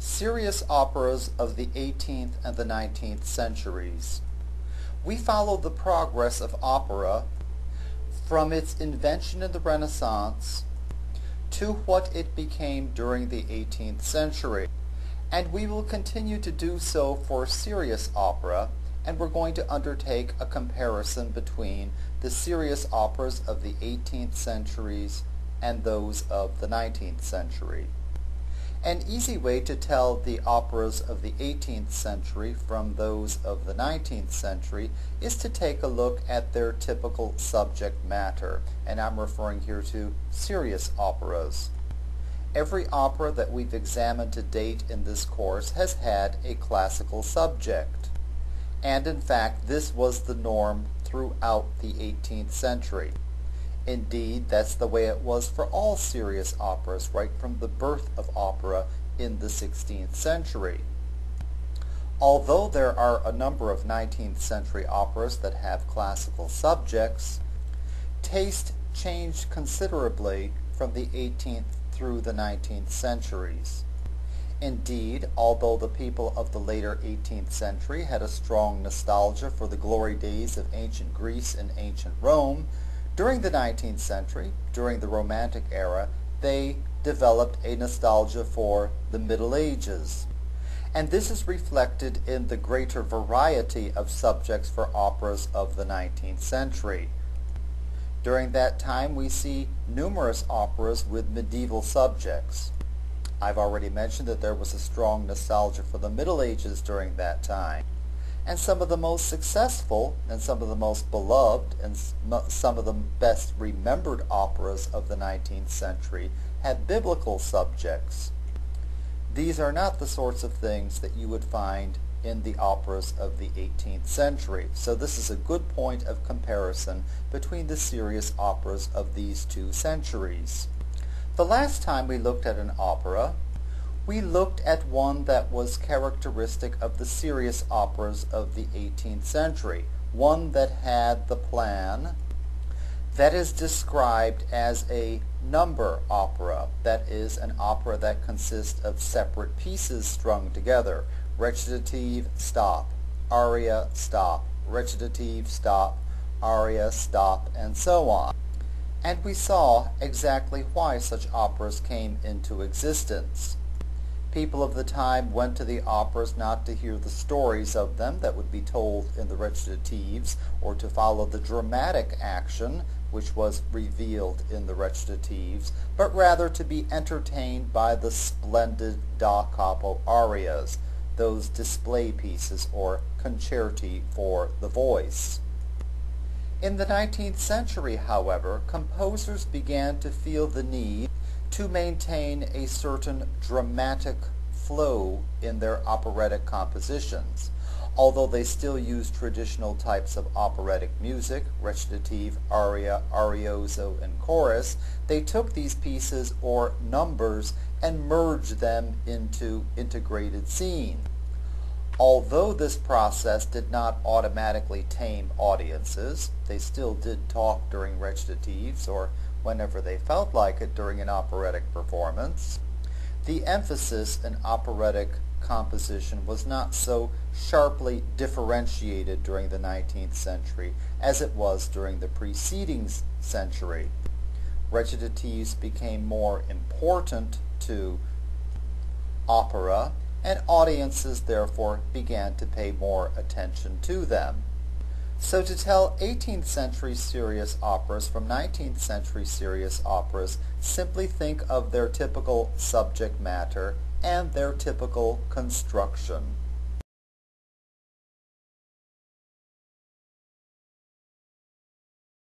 Serious operas of the 18th and the 19th centuries. We follow the progress of opera from its invention in the Renaissance to what it became during the 18th century. And we will continue to do so for serious opera, and we're going to undertake a comparison between the serious operas of the 18th centuries and those of the 19th century. An easy way to tell the operas of the 18th century from those of the 19th century is to take a look at their typical subject matter, and I'm referring here to serious operas. Every opera that we've examined to date in this course has had a classical subject, and in fact this was the norm throughout the 18th century. Indeed, that's the way it was for all serious operas right from the birth of opera in the 16th century. Although there are a number of 19th century operas that have classical subjects, taste changed considerably from the 18th through the 19th centuries. Indeed, although the people of the later 18th century had a strong nostalgia for the glory days of ancient Greece and ancient Rome, during the 19th century, during the Romantic era, they developed a nostalgia for the Middle Ages. And this is reflected in the greater variety of subjects for operas of the 19th century. During that time, we see numerous operas with medieval subjects. I've already mentioned that there was a strong nostalgia for the Middle Ages during that time. And some of the most successful and some of the most beloved and some of the best remembered operas of the 19th century had biblical subjects. These are not the sorts of things that you would find in the operas of the 18th century. So this is a good point of comparison between the serious operas of these two centuries. The last time we looked at an opera, we looked at one that was characteristic of the serious operas of the 18th century, one that had the plan that is described as a number opera, that is, an opera that consists of separate pieces strung together. Recitative, stop, aria, stop, recitative, stop, aria, stop, and so on. And we saw exactly why such operas came into existence. People of the time went to the operas not to hear the stories of them that would be told in the recitatives or to follow the dramatic action which was revealed in the recitatives, but rather to be entertained by the splendid da capo arias, those display pieces or concerti for the voice. In the 19th century, however, composers began to feel the need to maintain a certain dramatic flow in their operatic compositions. Although they still used traditional types of operatic music, recitative, aria, arioso, and chorus, they took these pieces or numbers and merged them into integrated scenes. Although this process did not automatically tame audiences, they still did talk during recitatives or whenever they felt like it during an operatic performance. The emphasis in operatic composition was not so sharply differentiated during the 19th century as it was during the preceding century. Recitatives became more important to opera, and audiences therefore began to pay more attention to them. So to tell 18th century serious operas from 19th century serious operas, simply think of their typical subject matter and their typical construction.